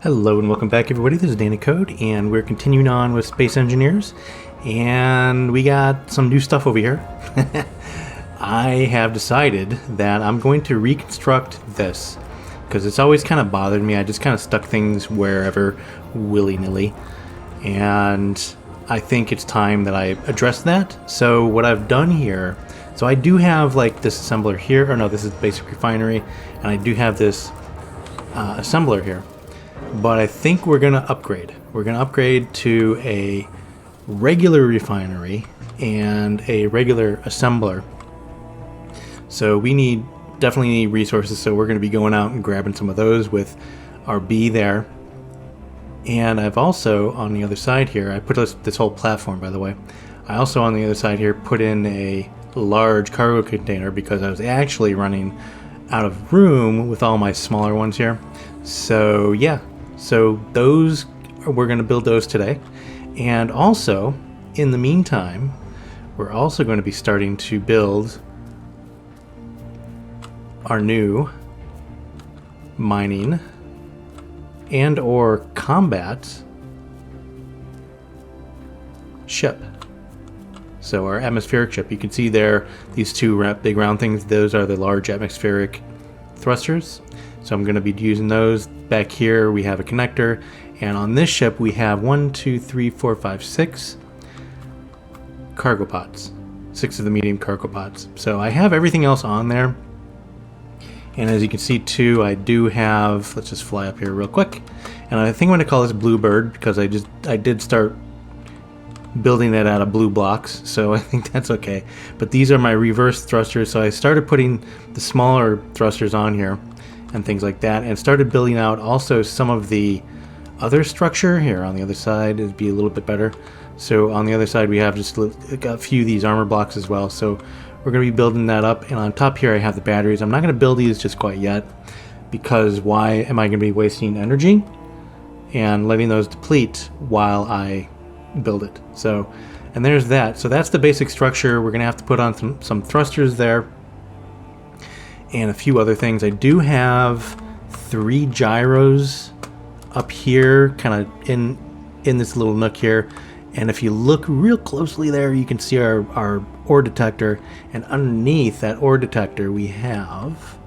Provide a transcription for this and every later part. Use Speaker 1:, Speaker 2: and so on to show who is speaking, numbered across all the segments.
Speaker 1: Hello and welcome back everybody, this is DannyCode and we're continuing on with Space Engineers and we got some new stuff over here. I have decided that I'm going to reconstruct this because it's always kind of bothered me. I just kind of stuck things wherever willy-nilly and I think it's time that I address that. So what I've done here, so I do have like this assembler here, or no, this is basic refinery, and I do have this assembler here. But I think we're going to upgrade. We're going to upgrade to a regular refinery and a regular assembler. So we definitely need resources, so we're going to be going out and grabbing some of those with our B there. And I've also, on the other side here, I put this whole platform, by the way. I also, on the other side here, put in a large cargo container because I was actually running out of room with all my smaller ones here. So yeah. So those, we're going to build those today. And also, in the meantime, we're also going to be starting to build our new mining and or combat ship. So our atmospheric ship, you can see there, these two big round things, those are the large atmospheric thrusters. So I'm going to be using those. Back here we have a connector, and on this ship we have 6 cargo pods, 6 of the medium cargo pods. So I have everything else on there, and as you can see too, I do have, let's just fly up here real quick, and I think I'm going to call this Bluebird because I did start building that out of blue blocks, so I think that's okay. But these are my reverse thrusters, so I started putting the smaller thrusters on here and things like that, and started building out also some of the other structure here on the other side. It'd be a little bit better. So on the other side we have just a few of these armor blocks as well, so we're going to be building that up. And on top here I have the batteries. I'm not going to build these just quite yet because why am I going to be wasting energy and letting those deplete while I build it? So, and there's that. So that's the basic structure. We're going to have to put on some thrusters there and a few other things. I do have 3 gyros up here, kind of in this little nook here. And if you look real closely there, you can see our ore detector. And underneath that ore detector, we have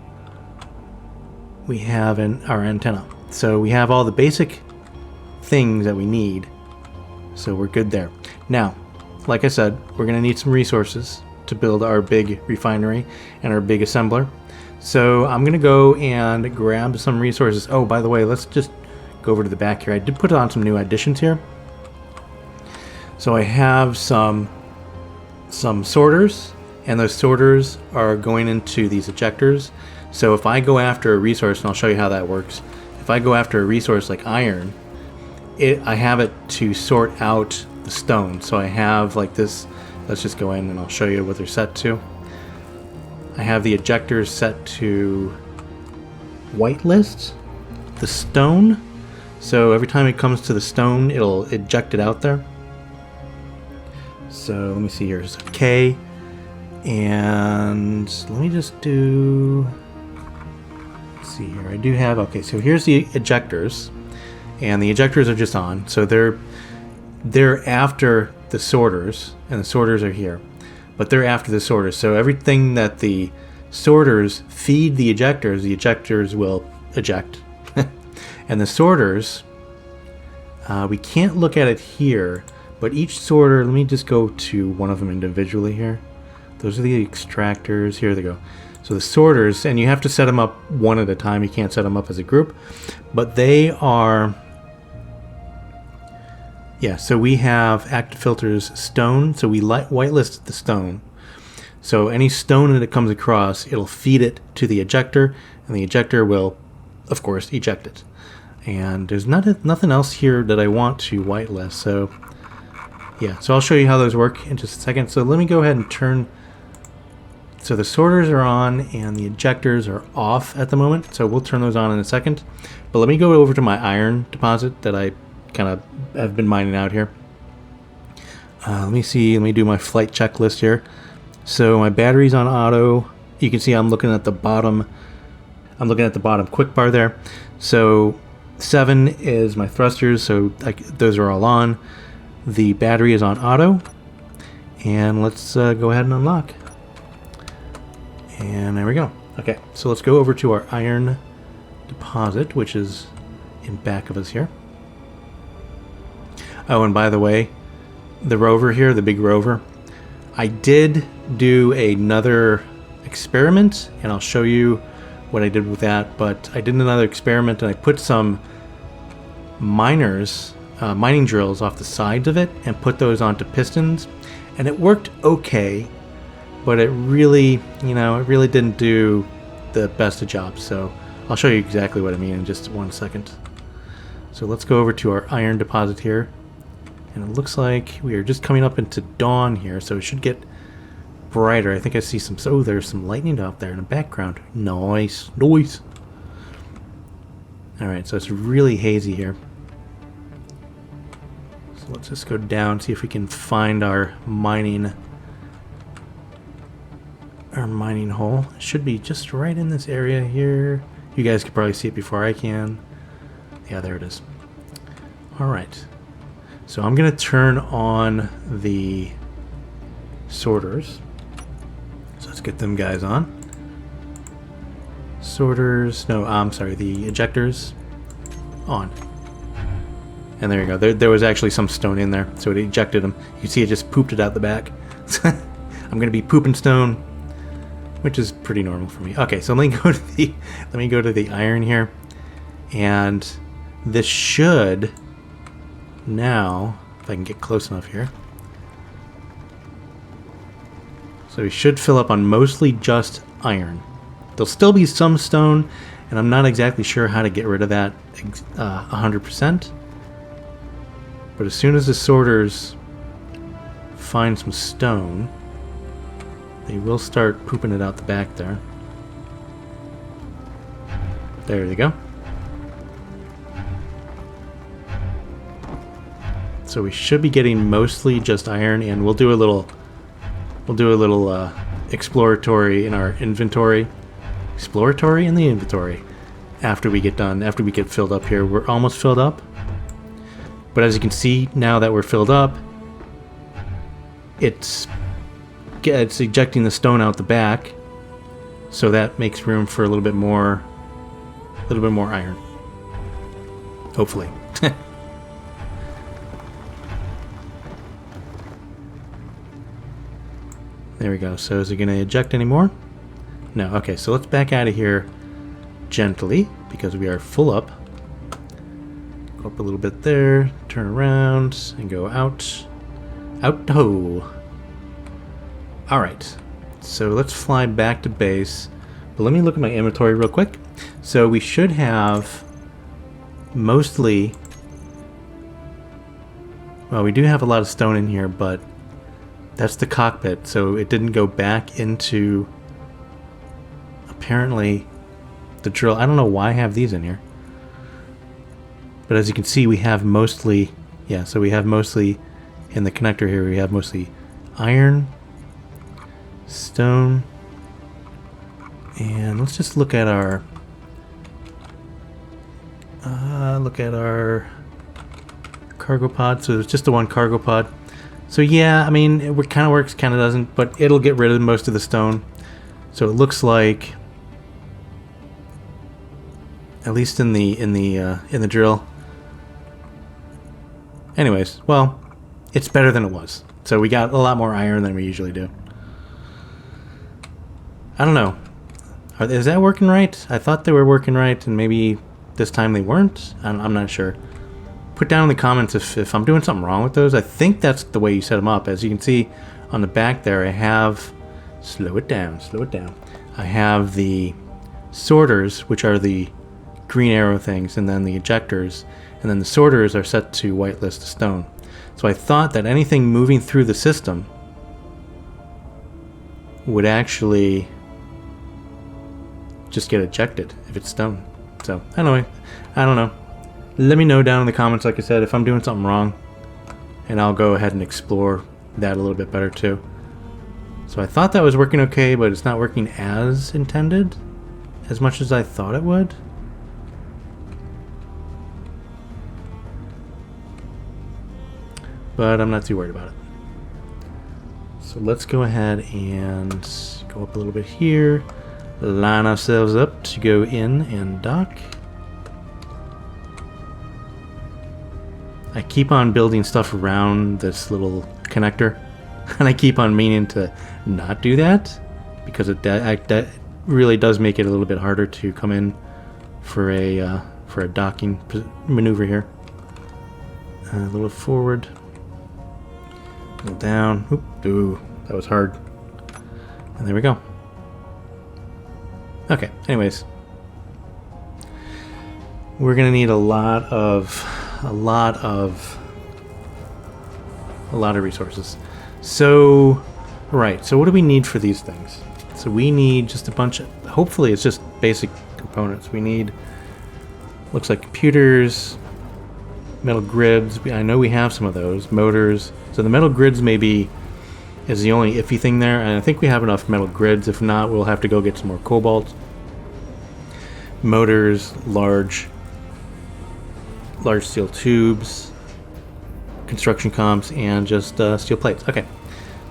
Speaker 1: our antenna. So we have all the basic things that we need. So we're good there. Now, like I said, we're going to need some resources to build our big refinery and our big assembler. So I'm going to go and grab some resources. Oh, by the way, let's just go over to the back here. I did put on some new additions here. So I have some sorters, and those sorters are going into these ejectors. So if I go after a resource, and I'll show you how that works. If I go after a resource like iron, I have it to sort out the stone. So I have like this. Let's just go in and I'll show you what they're set to. I have the ejectors set to whitelist the stone. So every time it comes to the stone, it'll eject it out there. So let me see here. So K, and let me just do, let's see here. I do have, okay, so here's the ejectors, and the ejectors are just on. So they're after the sorters, and the sorters are here. But they're after the sorters. So everything that the sorters feed the ejectors will eject. And the sorters, we can't look at it here, but each sorter, let me just go to one of them individually here. Those are the extractors. Here they go. So the sorters, and you have to set them up one at a time. You can't set them up as a group. But they are, yeah, so we have active filters stone, so we whitelist the stone. So any stone that it comes across, it'll feed it to the ejector, and the ejector will, of course, eject it. And there's nothing else here that I want to whitelist, so yeah. So I'll show you how those work in just a second. So let me go ahead and turn, so the sorters are on and the ejectors are off at the moment, so we'll turn those on in a second. But let me go over to my iron deposit that I kind of have been mining out here. Let me do my flight checklist here. So my battery's on auto. You can see I'm looking at the bottom quick bar there. So 7 is my thrusters, so those are all on. The battery is on auto. And let's go ahead and unlock. And there we go. Okay, so let's go over to our iron deposit, which is in back of us here. Oh, and by the way, the rover here, the big rover, I did do another experiment, and I'll show you what I did with that. But I did another experiment, and I put some mining drills off the sides of it and put those onto pistons, and it worked okay, but it really, it really didn't do the best of jobs. So I'll show you exactly what I mean in just 1 second. So let's go over to our iron deposit here. And it looks like we are just coming up into dawn here, so it should get brighter. I think I see some... Oh, there's some lightning out there in the background. Nice. Nice. Alright, so it's really hazy here. So let's just go down, see if we can find our mining hole. It should be just right in this area here. You guys can probably see it before I can. Yeah, there it is. Alright. So I'm going to turn on the sorters. So let's get them guys on. Sorters, no, I'm sorry, the ejectors on. And there you go. There was actually some stone in there, so it ejected them. You see it just pooped it out the back. I'm going to be pooping stone, which is pretty normal for me. Okay, so let me go to the iron here. And this should... Now, if I can get close enough here. So we should fill up on mostly just iron. There'll still be some stone, and I'm not exactly sure how to get rid of that 100%. But as soon as the sorters find some stone, they will start pooping it out the back there. There they go. So we should be getting mostly just iron, and we'll do a little exploratory in our inventory. Exploratory in the inventory after we get done, after we get filled up here. We're almost filled up. But as you can see, now that we're filled up, it's ejecting the stone out the back. So that makes room for a little bit more iron. Hopefully. There we go. So is it going to eject anymore? No. Okay, so let's back out of here gently because we are full up. Go up a little bit there, turn around, and go out. Out-ho! Alright, so let's fly back to base. But let me look at my inventory real quick. So we should have mostly... Well, we do have a lot of stone in here, but that's the cockpit, so it didn't go back into, apparently, the drill. I don't know why I have these in here. But as you can see, we have mostly, yeah, so we have mostly, in the connector here, we have mostly iron, stone, and let's just look at our, cargo pod. So there's just the one cargo pod. So yeah, I mean, it kind of works, kind of doesn't, but it'll get rid of most of the stone. So it looks like, at least in the drill. Anyways, well, it's better than it was. So we got a lot more iron than we usually do. I don't know. Is that working right? I thought they were working right, and maybe this time they weren't. I'm not sure. Put down in the comments if I'm doing something wrong with those. I think that's the way you set them up. As you can see on the back there, I have... Slow it down, slow it down. I have the sorters, which are the green arrow things, and then the ejectors. And then the sorters are set to whitelist the stone. So I thought that anything moving through the system would actually just get ejected if it's stone. So, anyway, I don't know. Let me know down in the comments, like I said, if I'm doing something wrong. And I'll go ahead and explore that a little bit better too. So I thought that was working okay, but it's not working as intended. As much as I thought it would. but I'm not too worried about it. So let's go ahead and go up a little bit here, line ourselves up to go in and dock. I keep on building stuff around this little connector, and I keep on meaning to not do that, because that really does make it a little bit harder to come in for a docking maneuver here. A little forward, a little down. Oop, ooh, that was hard. And there we go. Okay, anyways. We're gonna need a lot of resources. So, right, so what do we need for these things? So we need just a bunch of, hopefully it's just basic components. We need, looks like computers, metal grids. I know we have some of those. Motors. So the metal grids maybe is the only iffy thing there, and I think we have enough metal grids. If not, we'll have to go get some more cobalt. Motors, large steel tubes, construction comps, and just steel plates. Okay,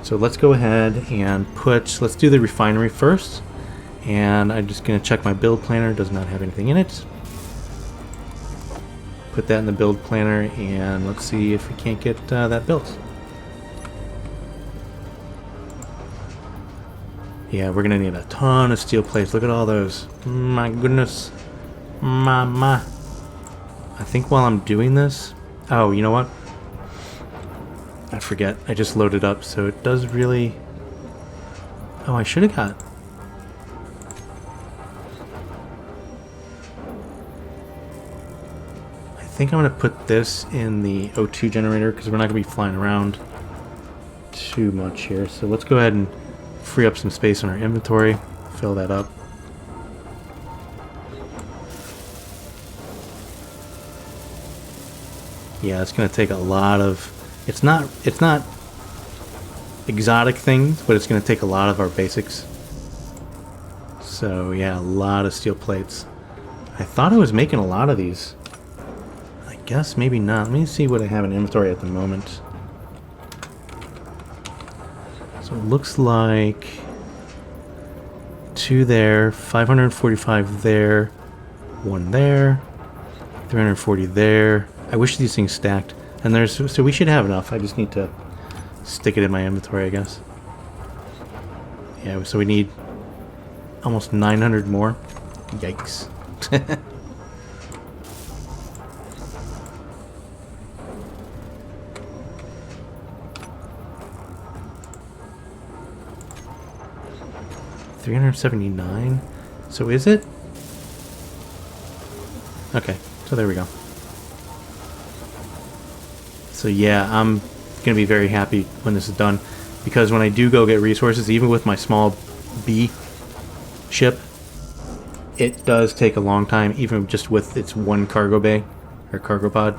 Speaker 1: so let's go ahead and let's do the refinery first, and I'm just going to check my build planner. Does not have anything in it. Put that in the build planner, and let's see if we can't get that built. Yeah, we're gonna need a ton of steel plates. Look at all those. My goodness. My. I think while I'm doing this... Oh, you know what? I forget. I just loaded up, so it does really... Oh, I should have got... I think I'm going to put this in the O2 generator, because we're not going to be flying around too much here. So let's go ahead and free up some space in our inventory. Fill that up. Yeah, it's going to take a lot of... It's not exotic things, but it's going to take a lot of our basics. So yeah, a lot of steel plates. I thought I was making a lot of these. I guess maybe not. Let me see what I have in inventory at the moment. So it looks like 2 there, 545 there, 1 there, 340 there. I wish these things stacked. And so we should have enough. I just need to stick it in my inventory, I guess. Yeah, so we need almost 900 more. Yikes. $379. So is it? Okay, so there we go. So yeah, I'm gonna be very happy when this is done, because when I do go get resources, even with my small B ship, it does take a long time, even just with its one cargo bay, or cargo pod,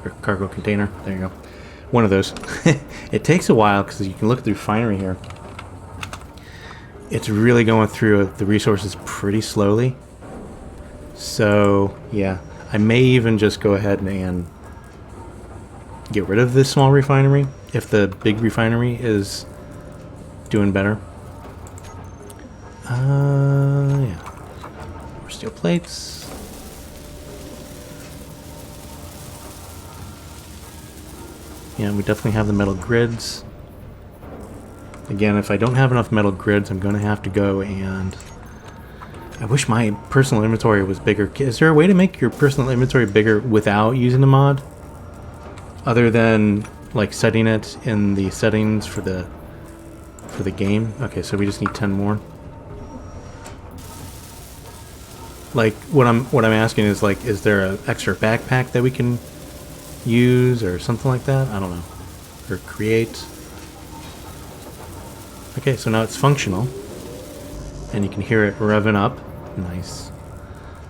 Speaker 1: or cargo container. There you go. One of those. It takes a while, because you can look at the refinery here. It's really going through the resources pretty slowly. So yeah, I may even just go ahead and get rid of this small refinery if the big refinery is doing better. Yeah. More steel plates. Yeah, we definitely have the metal grids. Again, if I don't have enough metal grids, I'm going to have to go and... I wish my personal inventory was bigger. Is there a way to make your personal inventory bigger without using the mod? Other than, like, setting it in the settings for the game? Okay, so we just need 10 more. Like, what I'm asking is, like, is there an extra backpack that we can use or something like that? I don't know. Or create. Okay, so now it's functional. And you can hear it revving up. Nice.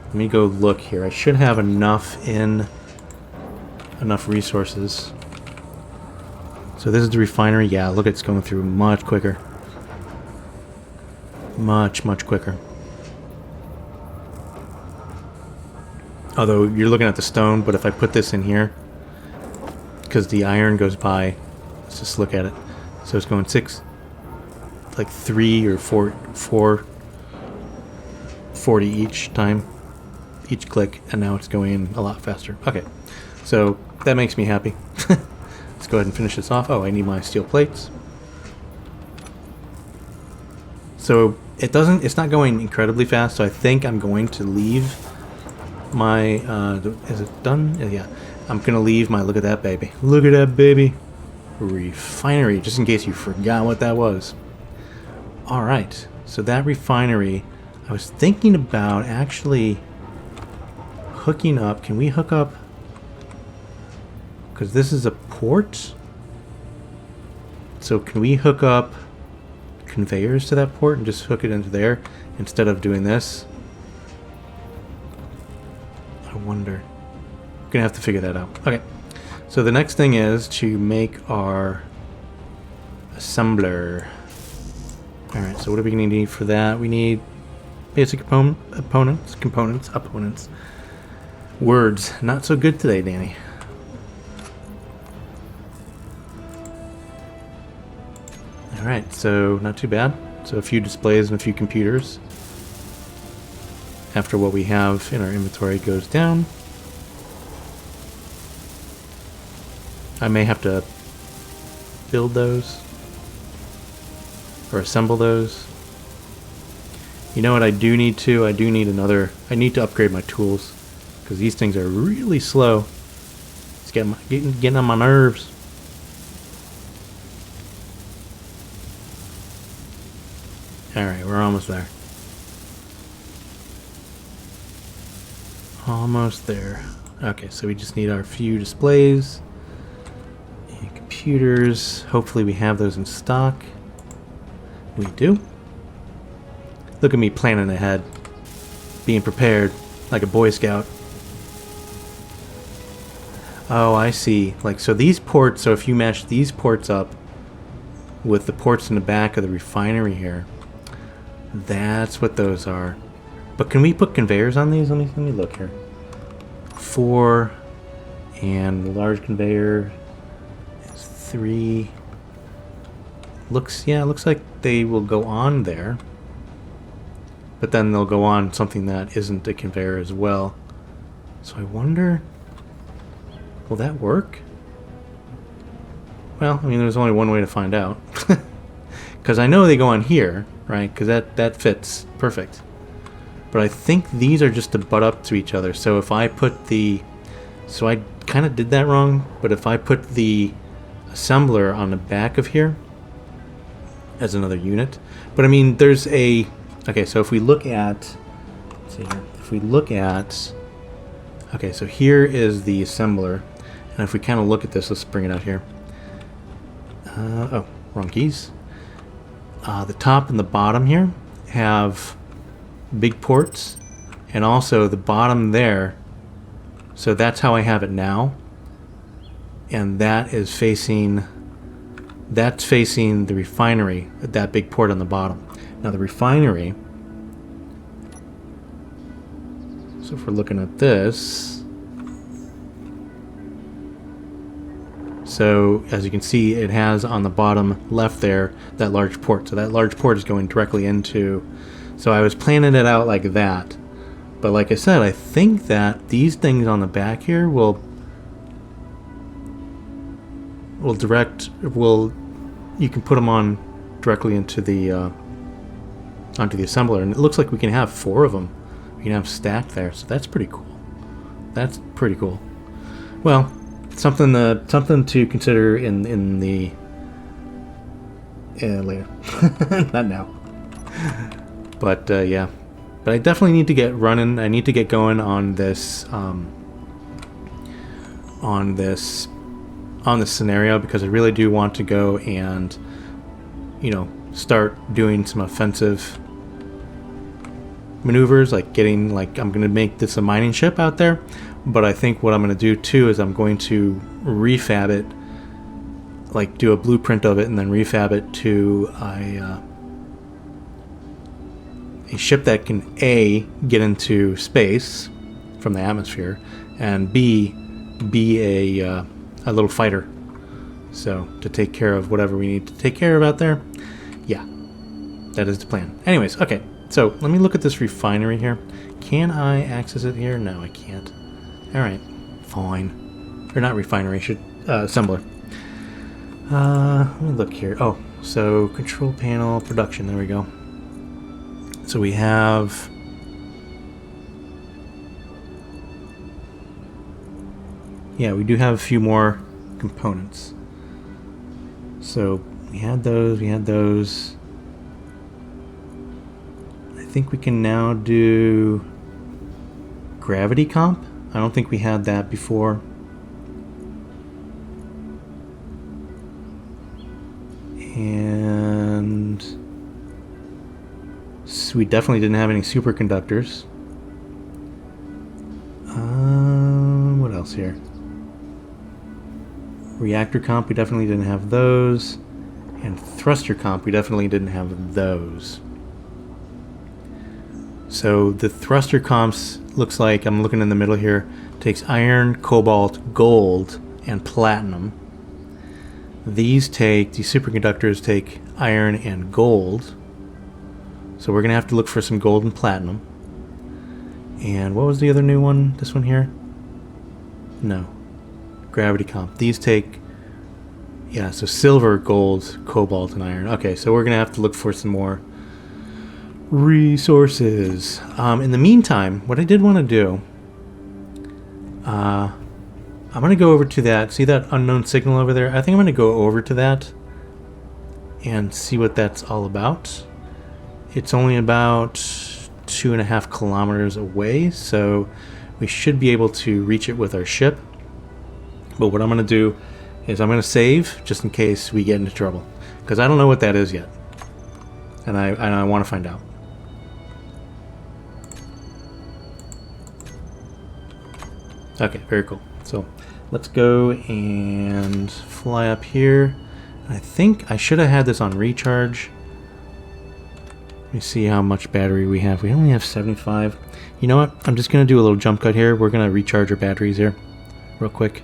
Speaker 1: Let me go look here. I should have enough resources. So this is the refinery. Yeah, look, it's going through much quicker. Much quicker. Although you're looking at the stone, but if I put this in here, because the iron goes by. Let's just look at it. So it's going 6, like 3 or 4, 40 each time, each click, and now it's going a lot faster. Okay, so that makes me happy. Let's go ahead and finish this off. Oh, I need my steel plates. So it's not going incredibly fast, so I think I'm going to leave my, is it done? Yeah, I'm going to leave my, look at that baby. Look at that baby. Refinery, just in case you forgot what that was. Alright, so that refinery, I was thinking about actually hooking up. Can we hook up? Because this is a port. So can we hook up conveyors to that port and just hook it into there instead of doing this? I wonder. We're gonna have to figure that out. Okay. So the next thing is to make our assembler. Alright, so what are we gonna need for that? We need basic components. Words. Not so good today, Danny. Alright, so not too bad. So a few displays and a few computers. After what we have in our inventory goes down. I may have to build those. Or assemble those. You know what I do need to? I need to upgrade my tools. Because these things are really slow. It's getting on my nerves. Alright, we're almost there. Almost there. Okay, so we just need our few displays. And computers. Hopefully we have those in stock. We do. Look at me planning ahead. Being prepared. Like a Boy Scout. Oh, I see. Like, so these ports, so if you match these ports up with the ports in the back of the refinery here, that's what those are. But can we put conveyors on these? Let me look here. 4, and the large conveyor is 3. Looks like they will go on there. But then they'll go on something that isn't a conveyor as well. So I wonder, will that work? Well, I mean, there's only one way to find out. Because I know they go on here, right? Because that fits perfect. But I think these are just to butt up to each other. So if I put the... So I kind of did that wrong. But if I put the assembler on the back of here as another unit. But I mean, there's a... Okay, so if we look at... Let's see here. If we look at... Okay, so here is the assembler. And if we kind of look at this, let's bring it out here. Oh, wrong keys. The top and the bottom here have big ports, and also the bottom there, so that's how I have it now, and that's facing the refinery, that big port on the bottom. Now the refinery, so if we're looking at this, so as you can see, it has on the bottom left there that large port. So that large port is going directly into... So I was planning it out like that. But like I said, I think that these things on the back here will you can put them on directly into the onto the assembler. And it looks like we can have 4 of them. We can have stacked there. So that's pretty cool. That's pretty cool. Well, something to consider in the later. Not now. But yeah, but I definitely need to get running. I need to get going on this scenario, because I really do want to go and, you know, start doing some offensive maneuvers, like getting, like, I'm gonna make this a mining ship out there. But I think what I'm going to do too is I'm going to refab it, like do a blueprint of it and then refab it to a ship that can A, get into space from the atmosphere, and B, be a a little fighter. So to take care of whatever we need to take care of out there. Yeah, that is the plan. Anyways, okay. So let me look at this refinery here. Can I access it here? No, I can't. All right, fine. Or not refinery, assembler. Let me look here. Oh, so control panel, production. There we go. So we have... Yeah, we do have a few more components. So we had those, I think we can now do gravity comp. I don't think we had that before. And so we definitely didn't have any superconductors. What else here? Reactor comp, we definitely didn't have those. And thruster comp, we definitely didn't have those. So the thruster comps, looks like, I'm looking in the middle here, takes iron, cobalt, gold, and platinum. These superconductors take iron and gold. So we're going to have to look for some gold and platinum. And what was the other new one? This one here? No. Gravity comp. These take, yeah, so silver, gold, cobalt, and iron. Okay, so we're going to have to look for some more resources. In the meantime, what I did want to do, I'm going to go over to that. See that unknown signal over there? I think I'm going to go over to that and see what that's all about. It's only about 2.5 kilometers away, so we should be able to reach it with our ship. But what I'm going to do is I'm going to save just in case we get into trouble, because I don't know what that is yet, and I want to find out. Okay, very cool. So let's go and fly up here. I think I should have had this on recharge. Let me see how much battery we have. We only have 75. You know what? I'm just going to do a little jump cut here. We're going to recharge our batteries here real quick.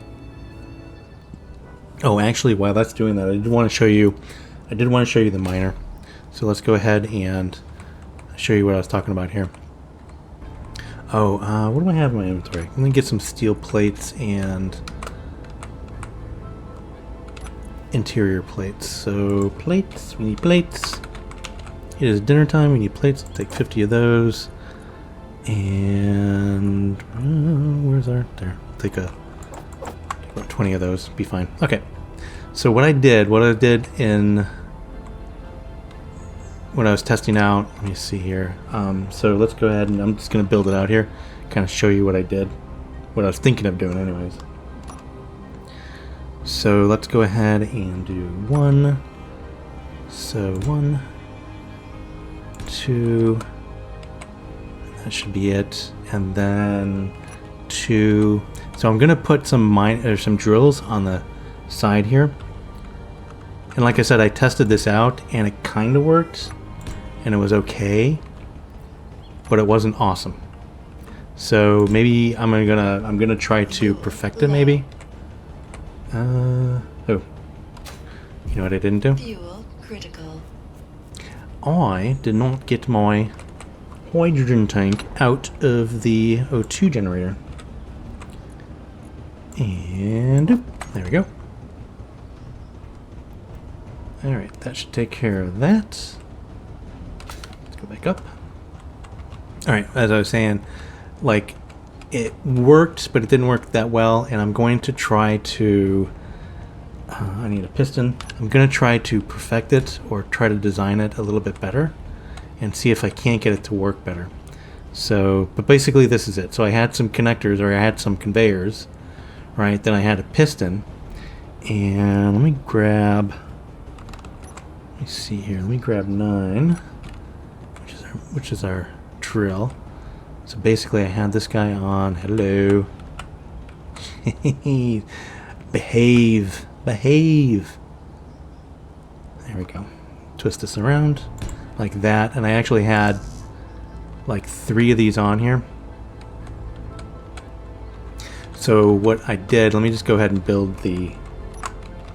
Speaker 1: Oh, actually, while that's doing that, I did want to show you the miner. So let's go ahead and show you what I was talking about here. Oh, what do I have in my inventory? Let me get some steel plates and interior plates. So plates, we need plates. It is dinner time, we need plates. I'll take 50 of those. And where's our, there, I'll take about 20 of those, be fine. Okay, so what I did in when I was testing out, let me see here. So let's go ahead and I'm just going to build it out here, kind of show you what I did, what I was thinking of doing anyways. So let's go ahead and do 1. So 1, 2, that should be it, and then 2. So I'm going to put some drills on the side here. And like I said, I tested this out and it kind of worked. And it was okay, but it wasn't awesome. So maybe I'm gonna try to perfect it. Maybe. Oh, you know what I didn't do?
Speaker 2: Fuel critical.
Speaker 1: I did not get my hydrogen tank out of the O2 generator. And there we go. All right, that should take care of that. Go back up. Alright, as I was saying, like, it worked, but it didn't work that well, and I'm going to try to I need a piston. I'm going to try to perfect it or try to design it a little bit better and see if I can't get it to work better. So, but basically this is it. So I had some connectors, or I had some conveyors, right? Then I had a piston, and let me grab, let me see here, let me grab 9, which is our drill. So basically I had this guy on. Hello. Behave. Behave. There we go. Twist this around like that. And I actually had like 3 of these on here. So what I did, let me just go ahead and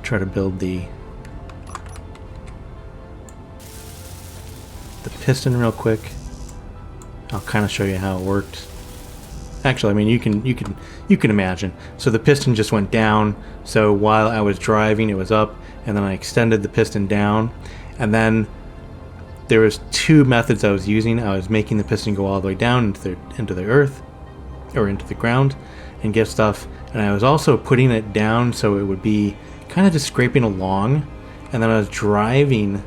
Speaker 1: try to build the piston real quick. I'll kind of show you how it worked. Actually, I mean, you can imagine. So the piston just went down. So while I was driving, it was up, and then I extended the piston down, and then there was two methods I was using. I was making the piston go all the way down into the earth, or into the ground, and get stuff. And I was also putting it down so it would be kind of just scraping along. And then I was driving,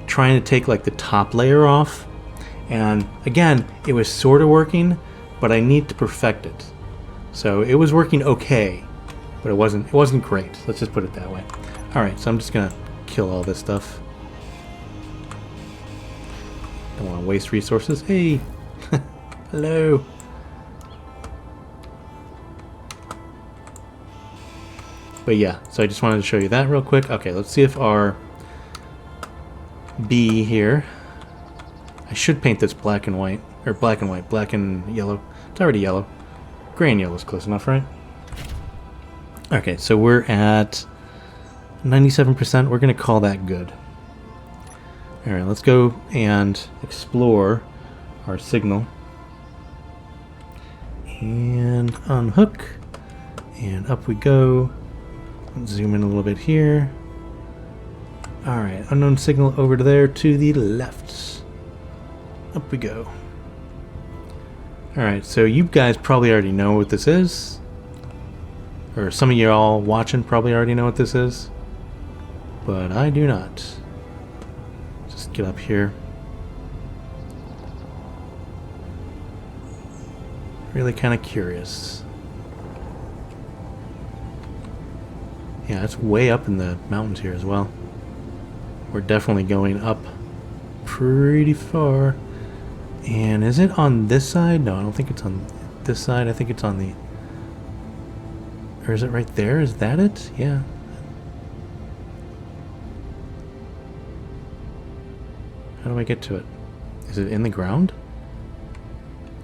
Speaker 1: trying to take like the top layer off. And again, it was sort of working, but I need to perfect it. So it was working okay, but it wasn't great. Let's just put it that way. All right, so I'm just gonna kill all this stuff. Don't want to waste resources. Hey, hello. But yeah, so I just wanted to show you that real quick. Okay, let's see if our B here. I should paint this black and white, or black and white, black and yellow. It's already yellow. Gray and yellow is close enough, right? Okay, so we're at 97%. We're going to call that good. All right, let's go and explore our signal. And unhook. And up we go. Let's zoom in a little bit here. All right, unknown signal over to there to the left. Up we go. All right, so you guys probably already know what this is. Or some of you all watching probably already know what this is. But I do not. Just get up here. Really kind of curious. Yeah, it's way up in the mountains here as well. We're definitely going up pretty far. And is it on this side? No, I don't think it's on this side. I think it's on the... Or is it right there? Is that it? Yeah. How do I get to it? Is it in the ground?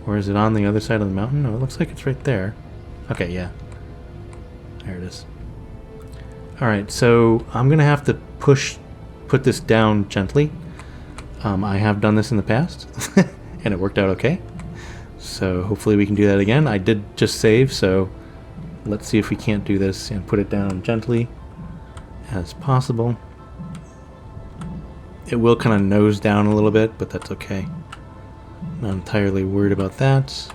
Speaker 1: Or is it on the other side of the mountain? No, it looks like it's right there. Okay, yeah. There it is. Alright, so I'm going to have to put this down gently. I have done this in the past, and it worked out okay. So hopefully we can do that again. I did just save, so let's see if we can't do this and put it down gently as possible. It will kind of nose down a little bit, but that's okay. Not entirely worried about that.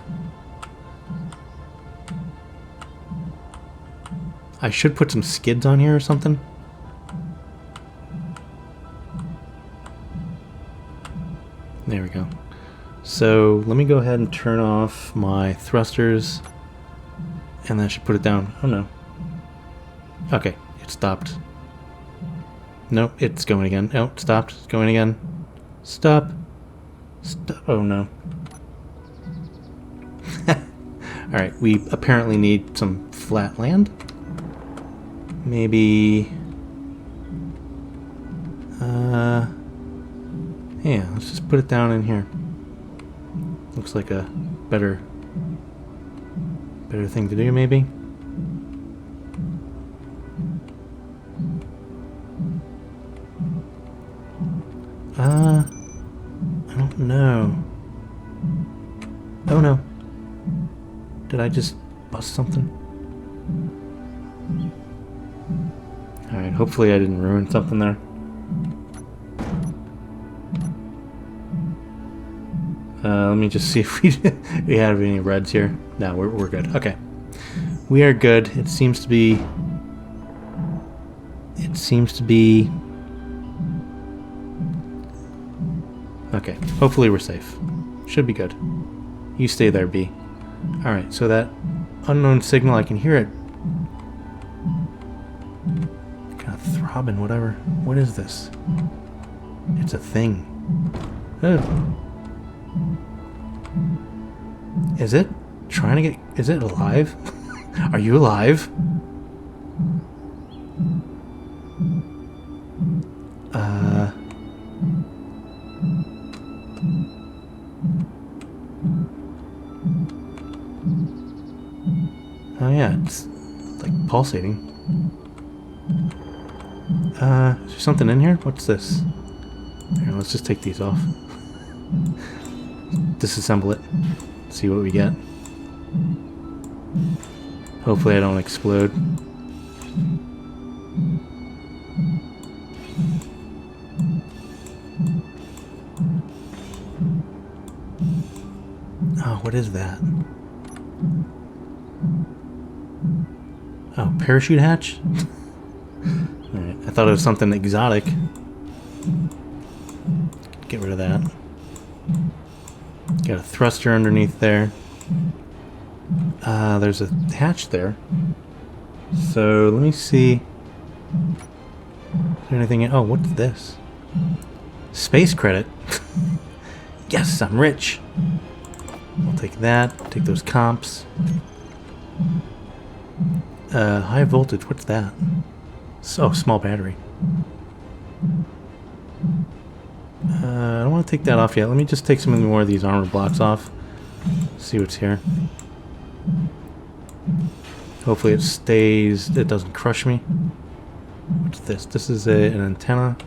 Speaker 1: I should put some skids on here or something. There we go. So let me go ahead and turn off my thrusters, and that should put it down. Oh no. Okay, it stopped. Nope, it's going again. Oh, it stopped. It's going again. Stop. Stop. Oh no. Alright, we apparently need some flat land. Maybe... yeah, let's just put it down in here. Looks like a better thing to do, maybe. I don't know. Oh no. Did I just bust something? Alright, hopefully I didn't ruin something there. Let me just see if we have any reds here. No, we're good. Okay. We are good. It seems to be... Okay. Hopefully we're safe. Should be good. You stay there, B. Alright, so that unknown signal, I can hear it. Kind of throbbing, whatever. What is this? It's a thing. Oh. Is it trying to get... Is it alive? Are you alive? yeah, it's like pulsating. Is there something in here? What's this? Here, let's just take these off. Disassemble it. See what we get. Hopefully I don't explode. Oh, what is that? Oh, parachute hatch? Alright, I thought it was something exotic. Get rid of that. Got a thruster underneath there. There's a hatch there. So, let me see. Is there anything in... Oh, what's this? Space credit. Yes, I'm rich. I'll take that. Take those comps. High voltage. What's that? So, small battery. I don't want to take that off yet. Let me just take some more of these armor blocks off. See what's here. Hopefully it stays, it doesn't crush me. What's this? This is an antenna.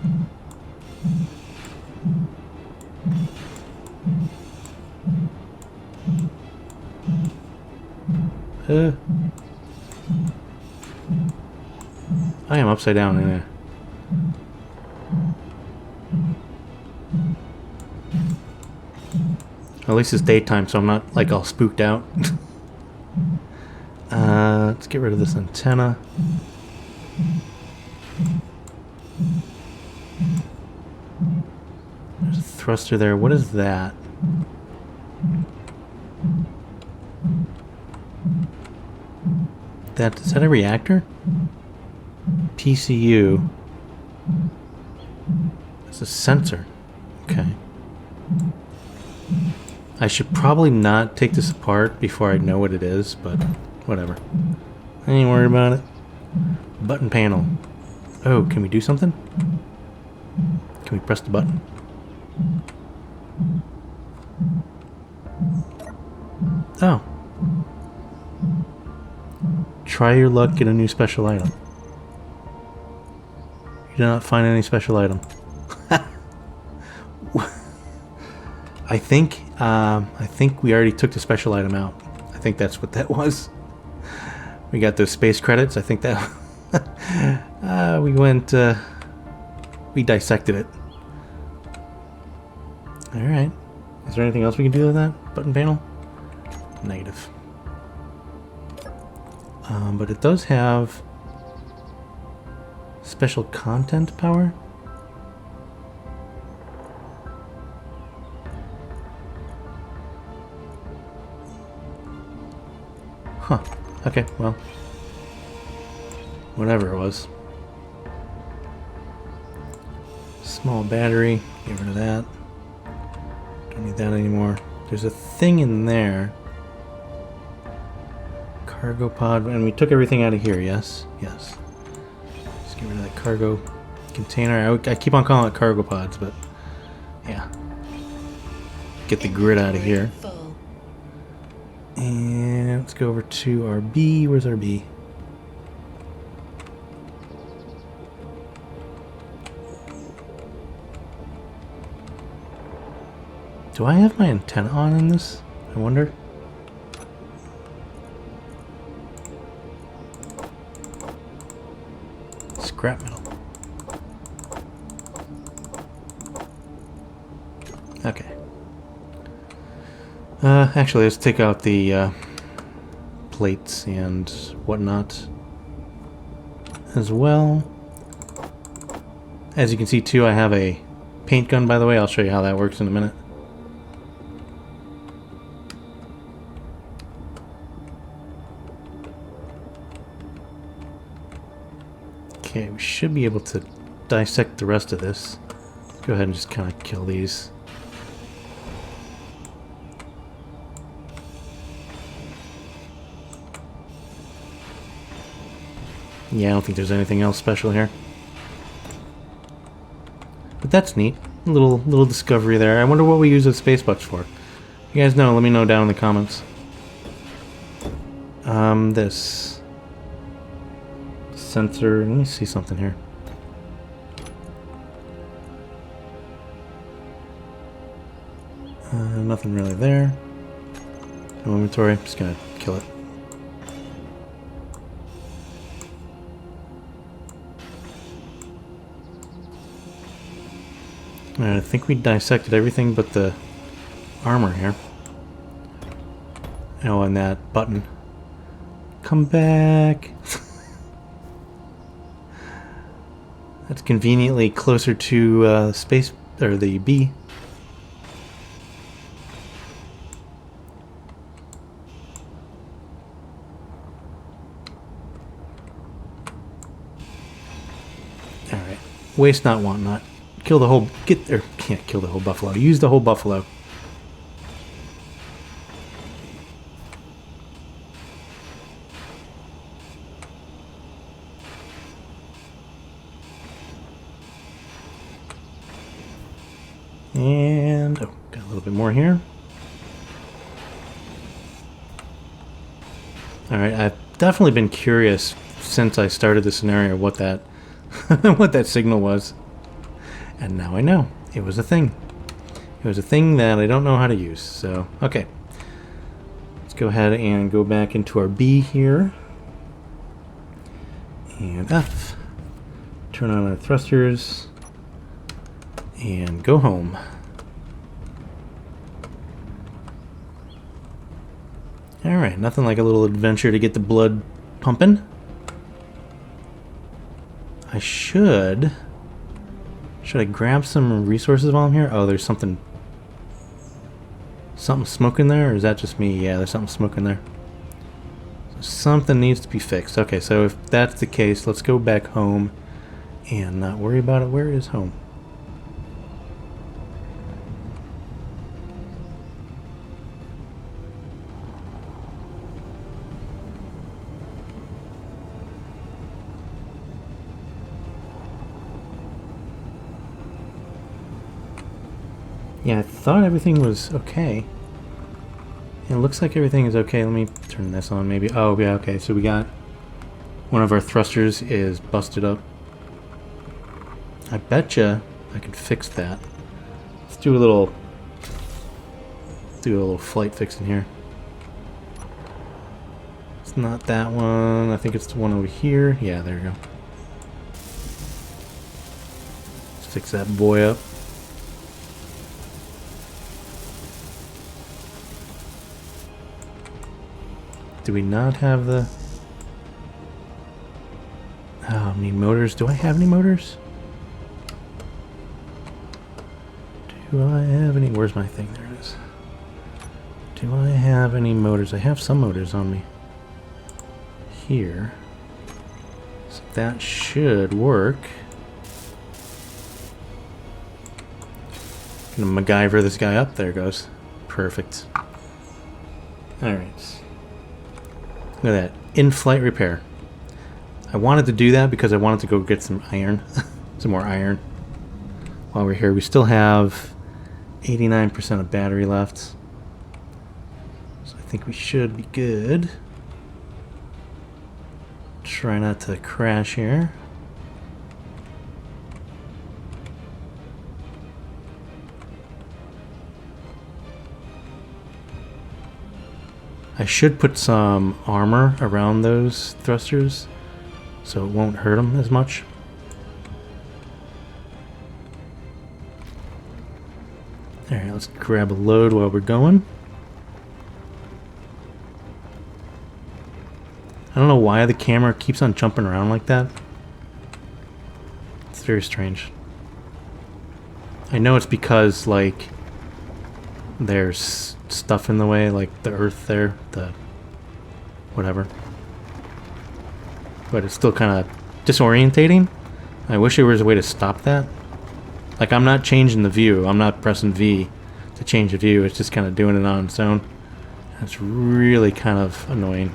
Speaker 1: I am upside down in there. At least it's daytime, so I'm not like all spooked out. Let's get rid of this antenna. There's a thruster there. What is that? Is that a reactor? PCU. It's a sensor. Okay. I should probably not take this apart before I know what it is, but whatever. I ain't worried about it. Button panel. Oh, can we do something? Can we press the button? Oh. Try your luck, get a new special item. You did not find any special item. I think we already took the special item out. I think that's what that was. We got those space credits. I think that we dissected it. All right. Is there anything else we can do with that button panel? Negative. But it does have special content power. Huh. Okay, well. Whatever it was. Small battery. Get rid of that. Don't need that anymore. There's a thing in there. Cargo pod. And we took everything out of here, yes? Yes. Let's get rid of that cargo container. I keep on calling it cargo pods, but yeah. Get the grid out of here. And let's go over to our B. Where's our B? Do I have my antenna on in this? I wonder. Scrap metal. Okay. Actually, let's take out the plates and whatnot as well. As you can see too, I have a paint gun, by the way. I'll show you how that works in a minute. Okay, we should be able to dissect the rest of this. Go ahead and just kind of kill these. Yeah, I don't think there's anything else special here. But that's neat. A little discovery there. I wonder what we use the space bucks for. You guys know, let me know down in the comments. This sensor. Let me see something here. Nothing really there. No inventory. I'm just gonna kill it. Alright, I think we dissected everything but the armor here. Oh, and that button. Come back! That's conveniently closer to space, or the B. Alright. Waste not, want not. Kill the whole... can't kill the whole buffalo. Use the whole buffalo. And... oh, got a little bit more here. Alright, I've definitely been curious since I started the scenario what that... what that signal was. And now I know. It was a thing. It was a thing that I don't know how to use. So, okay. Let's go ahead and go back into our B here. And F. Turn on our thrusters. And go home. Alright, nothing like a little adventure to get the blood pumping. I should I grab some resources while I'm here? Oh, there's something smoking there, or is that just me? Yeah, there's something smoking there. So something needs to be fixed. Okay, so if that's the case, let's go back home and not worry about it. Where is home? Yeah, I thought everything was okay. It looks like everything is okay. Let me turn this on maybe. Oh, yeah, okay. So we got one of our thrusters is busted up. I betcha I can fix that. Let's do a little flight fix in here. It's not that one. I think it's the one over here. Yeah, there we go. Let's fix that boy up. Do we not have the... oh, need motors. Do I have any motors? Do I have any... where's my thing? There it is. Do I have any motors? I have some motors on me. Here. So that should work. Gonna MacGyver this guy up. There it goes. Perfect. Alright. Look at that. In-flight repair. I wanted to do that because I wanted to go get some iron. Some more iron. While we're here, we still have 89% of battery left. So I think we should be good. Try not to crash here. I should put some armor around those thrusters so it won't hurt them as much. Alright, let's grab a load while we're going. I don't know why the camera keeps on jumping around like that. It's very strange. I know it's because, like, there's stuff in the way, like the earth there, the whatever. But it's still kind of disorientating. I wish there was a way to stop that. Like, I'm not changing the view. I'm not pressing V to change the view. It's just kind of doing it on its own. That's really kind of annoying.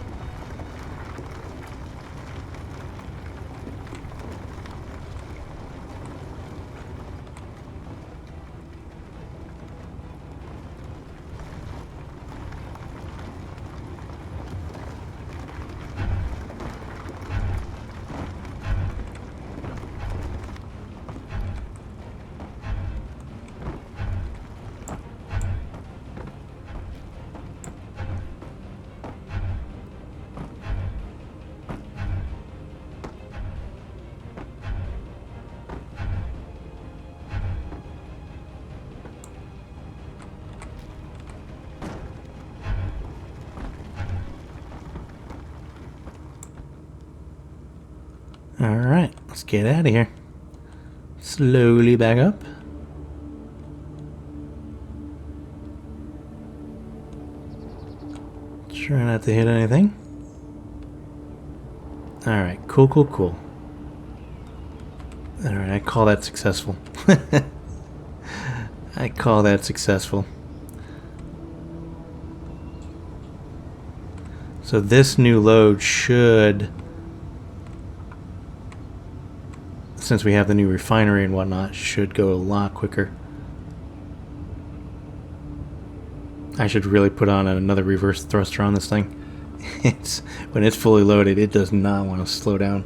Speaker 1: Alright, let's get out of here. Slowly back up. Try not to hit anything. Alright, cool. Alright, I call that successful. I call that successful. So this new load should, since we have the new refinery and whatnot, should go a lot quicker. I should really put on another reverse thruster on this thing. When it's fully loaded, it does not want to slow down.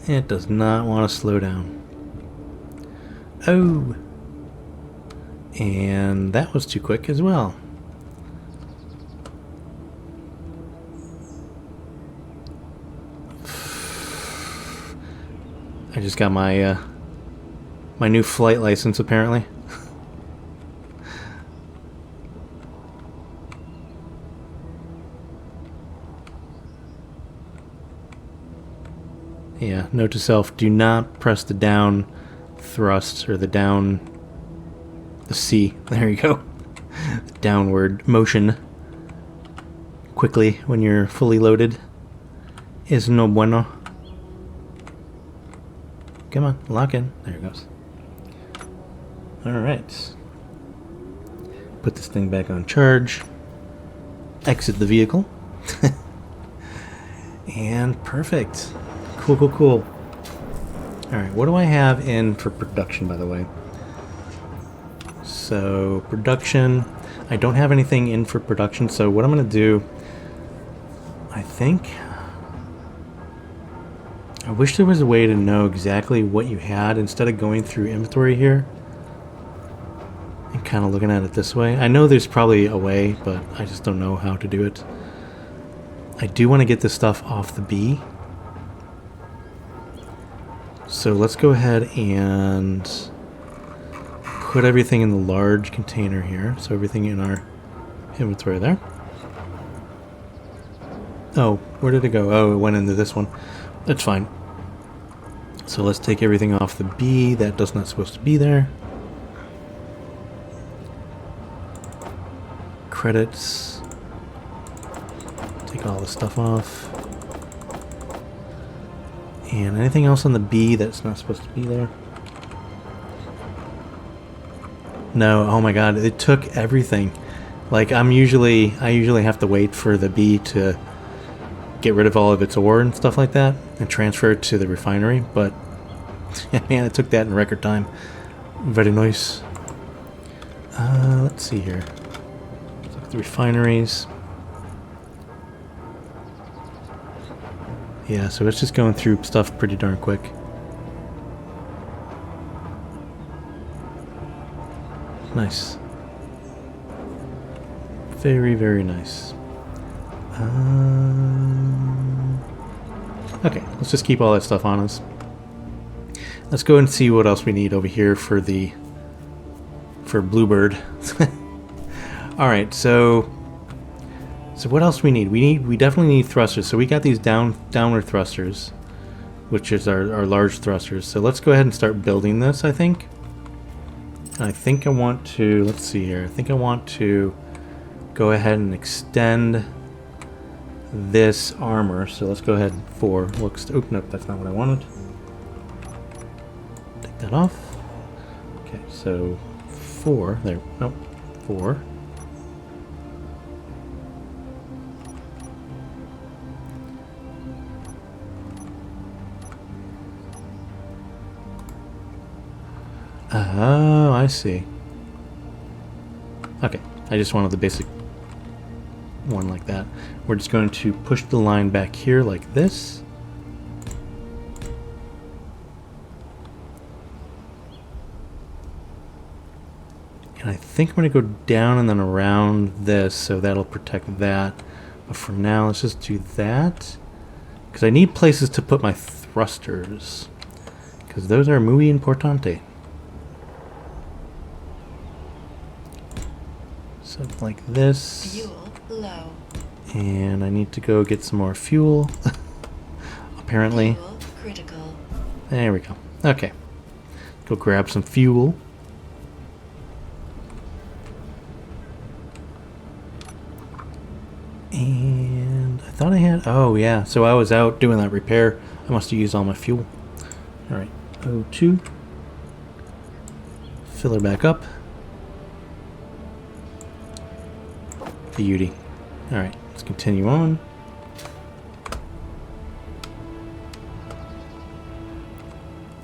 Speaker 1: It does not want to slow down. Oh! And that was too quick as well. I just got my my new flight license apparently. Yeah, note to self, do not press the down thrust or the C, there you go. Downward motion quickly when you're fully loaded is no bueno. Come on, lock in. There it goes. Alright. Put this thing back on charge. Exit the vehicle. And perfect. Cool. Alright, what do I have in for production, by the way? So, production. I don't have anything in for production, so what I'm going to do, I think, I wish there was a way to know exactly what you had instead of going through inventory here and kind of looking at it this way. I know there's probably a way, but I just don't know how to do it. I do want to get this stuff off the B. So let's go ahead and put everything in the large container here. So everything in our inventory there. Oh, where did it go? Oh, it went into this one. That's fine. So let's take everything off the B. That does not supposed to be there. Credits. Take all the stuff off. And anything else on the B that's not supposed to be there? No, oh my god, it took everything. Like I usually have to wait for the B to get rid of all of its ore and stuff like that and transfer it to the refinery, but man, it took that in record time. Very nice. Let's see here. Let's look at the refineries. Yeah, so it's just going through stuff pretty darn quick. Nice. Very nice. Okay, let's just keep all that stuff on us. Let's go and see what else we need over here for Bluebird. Alright, so what else we need? We definitely need thrusters. So we got these downward thrusters, which is our large thrusters. So let's go ahead and start building this, I think. I think I want to, let's see here. I think I want to go ahead and extend this armor. So let's go ahead and 4. Looks, oh, nope, that's not what I wanted. Take that off. Okay, so 4, there, nope, 4. Oh, I see. Okay, I just wanted the basic one like that. We're just going to push the line back here like this. And I think I'm going to go down and then around this, so that'll protect that. But for now, let's just do that. Because I need places to put my thrusters. Because those are muy importante. So like this.
Speaker 2: Fuel low.
Speaker 1: And I need to go get some more fuel. apparently.
Speaker 2: Fuel critical.
Speaker 1: There we go. Okay. Go grab some fuel. And I thought I had... Oh, yeah. So I was out doing that repair. I must have used all my fuel. Alright. O2. Fill her back up. Beauty. Alright. Let's continue on.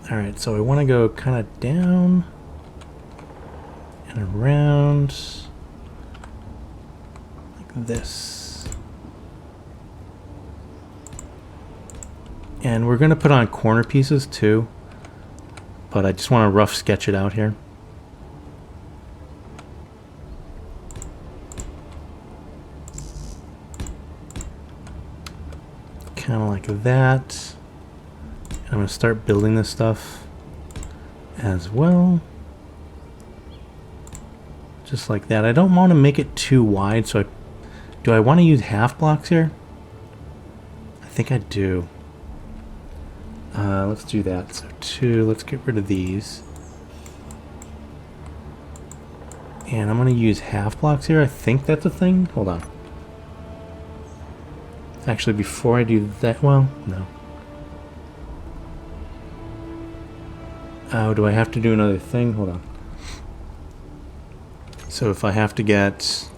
Speaker 1: Alright. So I want to go kind of down and around like this. And we're going to put on corner pieces too, but I just want to rough sketch it out here. Kind of like that. And I'm going to start building this stuff as well. Just like that. I don't want to make it too wide, so do I want to use half blocks here? I think I do. Let's do that. So 2, let's get rid of these. And I'm going to use half blocks here. I think that's a thing. Hold on. Actually, before I do that, well, no. Oh, do I have to do another thing? Hold on. So if I have to get...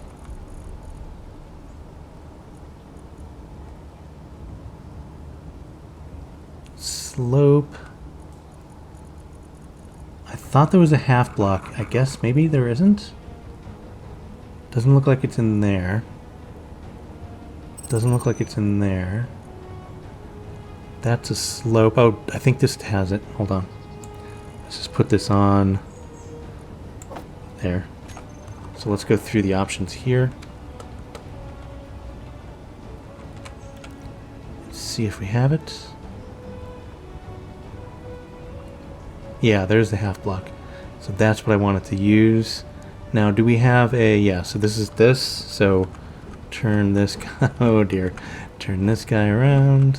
Speaker 1: slope. I thought there was a half block. I guess maybe there isn't. Doesn't look like it's in there. Doesn't look like it's in there. That's a slope. Oh, I think this has it. Hold on. Let's just put this on there. So let's go through the options here. Let's see if we have it. Yeah, there's the half block. So that's what I wanted to use. Now, do we have a... Yeah, so this is this. So turn this guy... Oh, dear. Turn this guy around.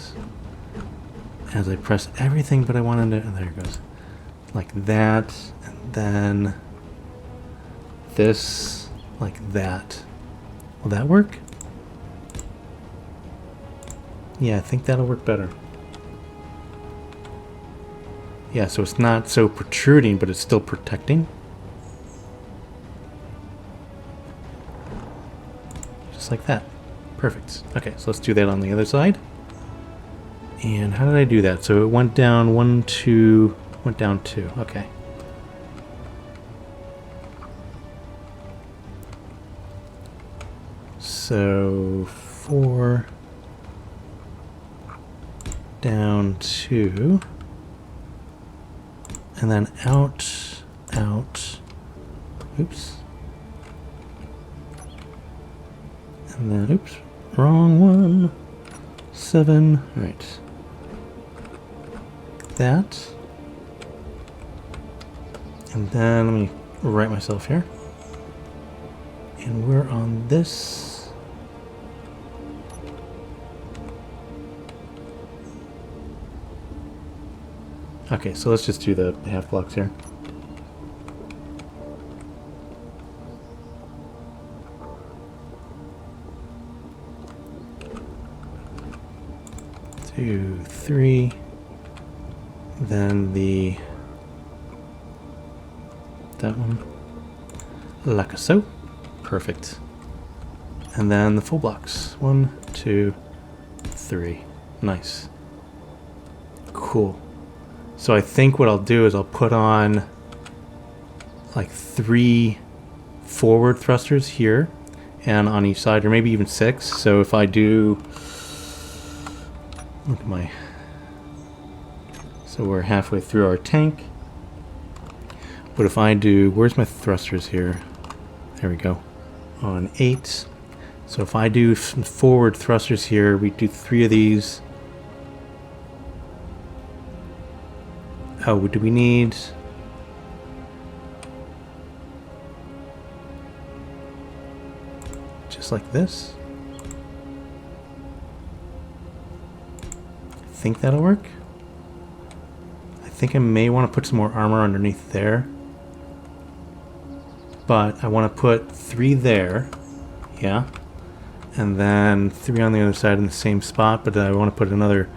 Speaker 1: As I press everything, but I wanted to... Oh, there it goes. Like that. And then... this. Like that. Will that work? Yeah, I think that'll work better. Yeah, so it's not so protruding, but it's still protecting. Just like that. Perfect. Okay, so let's do that on the other side. And how did I do that? So it went down 1, 2, went down 2. Okay. So 4 down 2. And then out, out, oops. And then, oops, wrong one. 7, right. That. And then let me write myself here. And we're on this. Okay, so let's just do the half blocks here. Two, 3. Then that one. Like so. Perfect. And then the full blocks. 1, 2, 3. Nice. Cool. So I think what I'll do is I'll put on like 3 forward thrusters here and on each side, or maybe even 6. So if I do, look at my, so we're halfway through our tank. But if I do, where's my thrusters here? There we go, on 8. So if I do forward thrusters here, we do 3 of these. Oh, do we need... just like this? I think that'll work. I think I may want to put some more armor underneath there. But I want to put 3 there. Yeah. And then 3 on the other side in the same spot, but I want to put another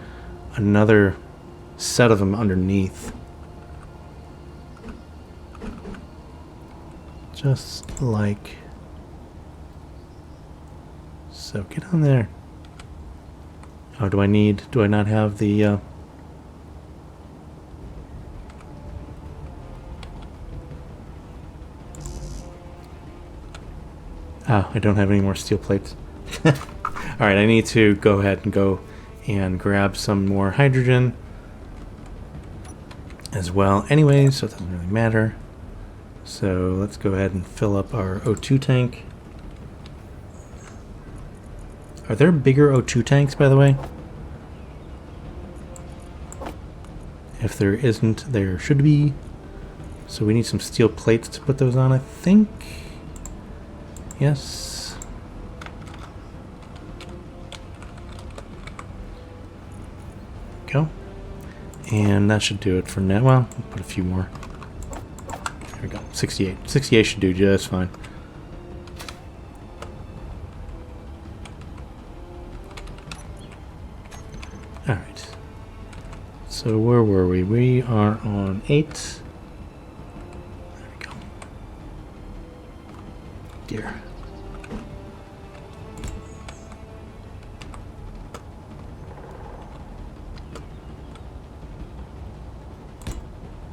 Speaker 1: set of them underneath. Just like so. Get on there. Oh, do I not have the oh, I don't have any more steel plates. Alright, I need to go ahead and go and grab some more hydrogen as well anyway, so it doesn't really matter. So let's go ahead and fill up our O2 tank. Are there bigger O2 tanks, by the way? If there isn't, there should be. So we need some steel plates to put those on, I think. Yes. Go. And that should do it for now. Well, we'll put a few more. There we go. 68. 68 should do just fine. Alright. So where were we? We are on 8. There we go. Dear.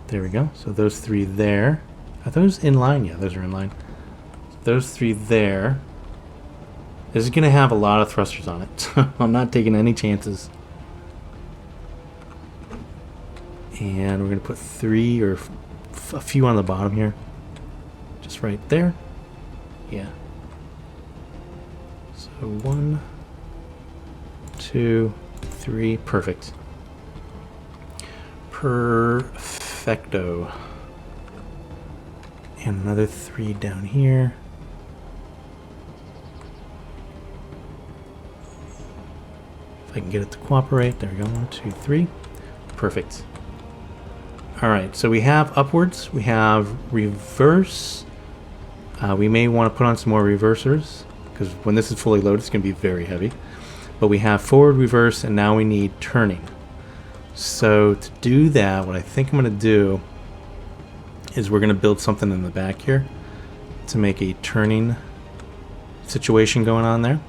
Speaker 1: There we go. So those 3 there. Are those in line? Yeah, those are in line. Those 3 there. This is going to have a lot of thrusters on it. I'm not taking any chances. And we're going to put 3 or a few on the bottom here. Just right there. Yeah. So 1, 2, 3. Perfect. Perfecto. And another 3 down here. If I can get it to cooperate. There we go. 1, 2, 3. Perfect. Alright, so we have upwards. We have reverse. We may want to put on some more reversers, because when this is fully loaded, it's going to be very heavy. But we have forward, reverse, and now we need turning. So to do that, what I think I'm going to do is we're going to build something in the back here to make a turning situation going on there.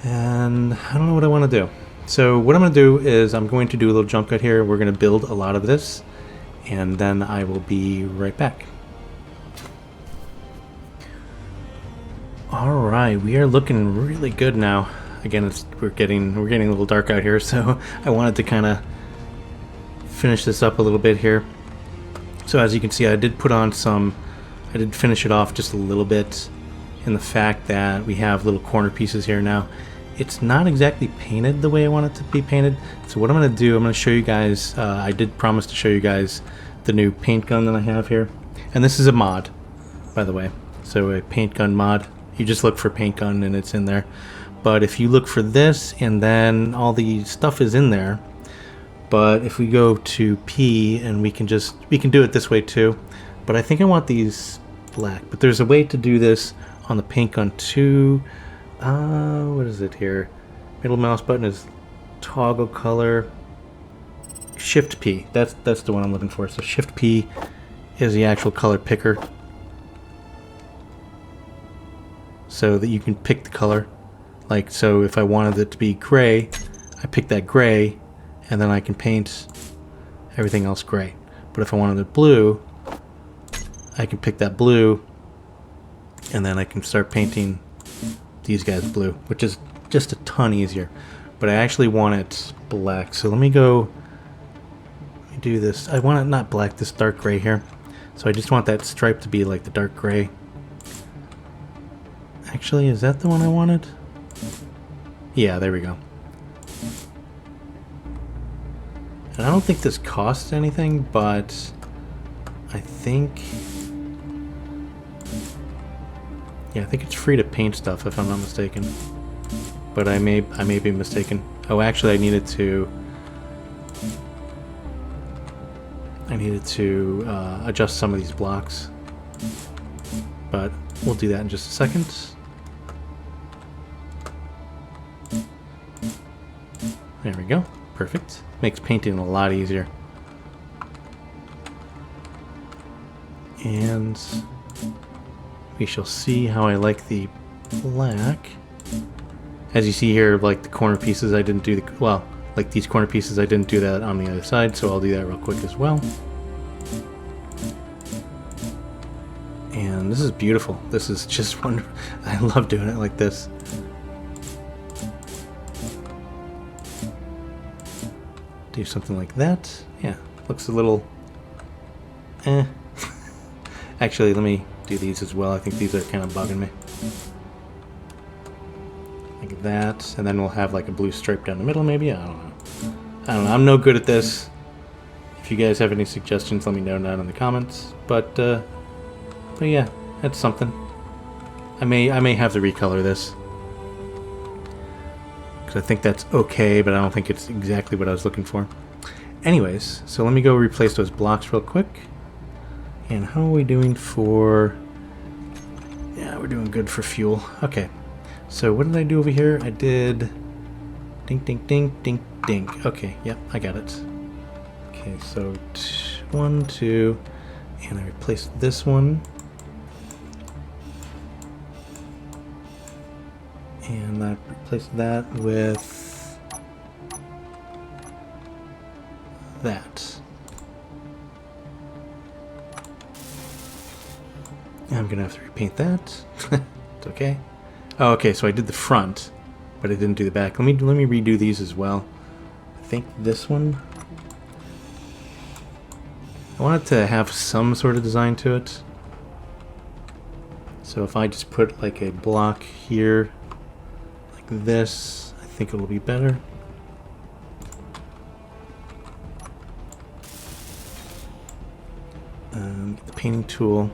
Speaker 1: And I don't know what I want to do. So what I'm going to do is I'm going to do a little jump cut here. We're going to build a lot of this, and then I will be right back. All right, we are looking really good now. Again, we're getting a little dark out here, so I wanted to kind of finish this up a little bit here. So as you can see, I did finish it off just a little bit in the fact that we have little corner pieces here now. It's not exactly painted the way I want it to be painted. So what I'm going to do, I'm going to show you guys, I did promise to show you guys the new paint gun that I have here. And this is a mod, by the way. So a paint gun mod. You just look for paint gun and it's in there. But if you look for this, and then all the stuff is in there. But if we go to P, and we can do it this way too. But I think I want these black. But there's a way to do this on the paint gun too. What is it here? Middle mouse button is toggle color. Shift P. That's the one I'm looking for. So Shift P is the actual color picker, so that you can pick the color. Like, so if I wanted it to be gray, I pick that gray, and then I can paint everything else gray. But if I wanted it blue, I can pick that blue, and then I can start painting these guys blue, which is just a ton easier. But I actually want it black, so let me do this. I want it not black, this dark gray here. So I just want that stripe to be like the dark gray. Actually, is that the one I wanted? Yeah, there we go. And I don't think this costs anything, but I think... yeah, I think it's free to paint stuff if I'm not mistaken. But I may be mistaken. Oh, actually, I needed to adjust some of these blocks, but we'll do that in just a second. There we go. Perfect. Makes painting a lot easier. And we shall see how I like the black. As you see here, like the corner pieces, I didn't do the, well, like these corner pieces, I didn't do that on the other side, so I'll do that real quick as well. And this is beautiful. This is just wonderful. I love doing it like this. Do something like that. Yeah, looks a little eh. Actually, let me do these as well. I think these are kind of bugging me. Like that, and then we'll have like a blue stripe down the middle maybe. I don't know. I'm no good at this. If you guys have any suggestions, let me know down in the comments. But yeah, that's something. I may have to recolor this. I think that's okay, but I don't think it's exactly what I was looking for. Anyways, so let me go replace those blocks real quick. And how are we doing for... Yeah, we're doing good for fuel. Okay, so what did I do over here? I did... Dink, dink, dink, dink, dink. Okay, yep, I got it. Okay, so 1, 2, and I replaced this one. And I replaced that with that. I'm gonna have to repaint that. It's okay. Oh, okay, so I did the front, but I didn't do the back. Let me redo these as well. I think this one, I want it to have some sort of design to it. So if I just put like a block here, this, I think it'll be better. Get the painting tool.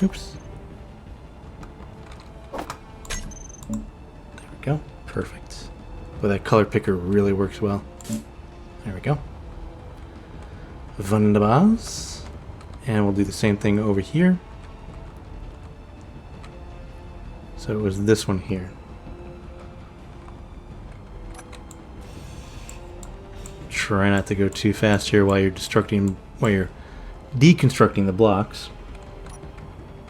Speaker 1: Oops. There we go. Perfect. Well, that color picker really works well. There we go. Wunderbar. And we'll do the same thing over here. So it was this one here. Try not to go too fast here while you're deconstructing the blocks.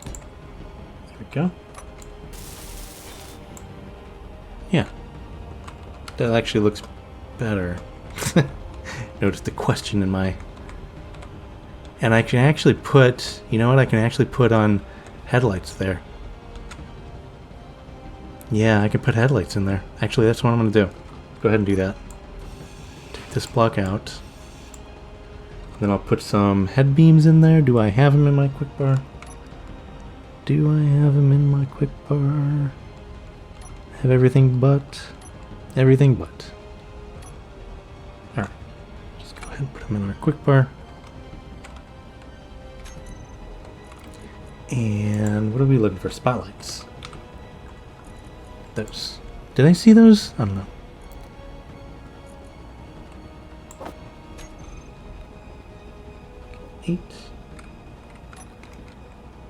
Speaker 1: There we go. Yeah. That actually looks better. Notice the question in my... And I can actually put, you know what, I can actually put on headlights there. Yeah, I can put headlights in there. Actually, that's what I'm going to do. Go ahead and do that. Take this block out. Then I'll put some head beams in there. Do I have them in my quick bar? Do I have them in my quick bar? Have everything but? Everything but. Alright. Just go ahead and put them in our quick bar. And what are we looking for? Spotlights. Those. Did I see those? I don't know. Eight.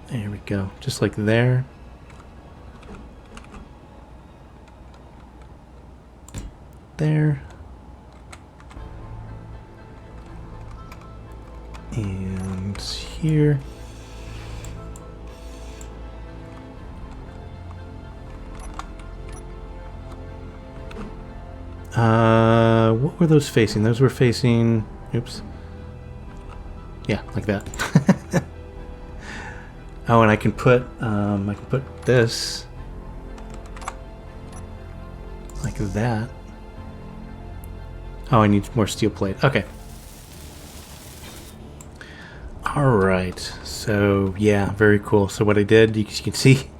Speaker 1: There we go. Just like there. There. And here. What were those facing? Those were facing... Oops. Yeah, like that. Oh, and I can put this like that. Oh, I need more steel plate. Okay. Alright, so yeah, very cool. So what I did, you can see,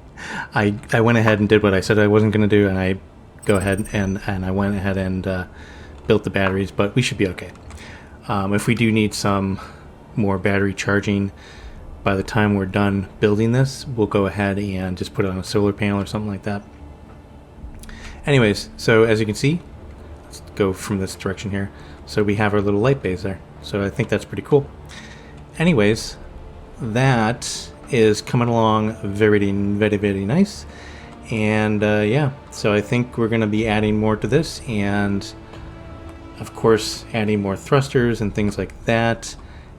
Speaker 1: I went ahead and did what I said I wasn't going to do, and I go ahead and I went ahead and built the batteries, but we should be okay. If we do need some more battery charging, by the time we're done building this, we'll go ahead and just put it on a solar panel or something like that. Anyways, so as you can see, let's go from this direction here. So we have our little light bays there. So I think that's pretty cool. Anyways, that is coming along very, very, very nice. And yeah, so I think we're going to be adding more to this, and of course adding more thrusters and things like that,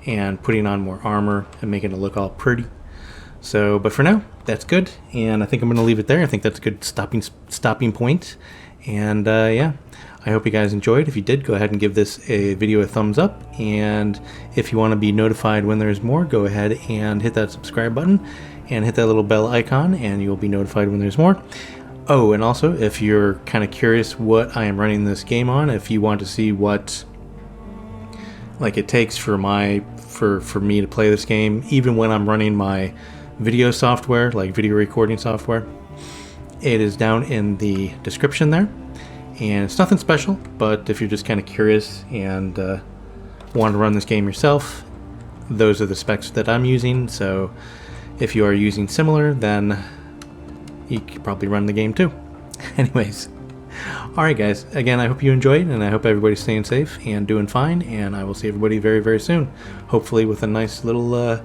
Speaker 1: and putting on more armor and making it look all pretty. So, but for now, that's good, and I think I'm going to leave it there. I think that's a good stopping point. And yeah, I hope you guys enjoyed. If you did, go ahead and give this video a thumbs up, and if you want to be notified when there's more, go ahead and hit that subscribe button and hit that little bell icon, and you'll be notified when there's more. Oh, and also, if you're kind of curious what I am running this game on, if you want to see what like it takes for me to play this game, even when I'm running my video software, like video recording software, it is down in the description there. And it's nothing special, but if you're just kind of curious and want to run this game yourself, those are the specs that I'm using. So if you are using similar, then you could probably run the game too. Anyways, alright guys, again, I hope you enjoyed, and I hope everybody's staying safe and doing fine, and I will see everybody very, very soon. Hopefully with a nice little, a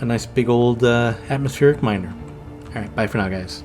Speaker 1: nice big old atmospheric miner. Alright, bye for now guys.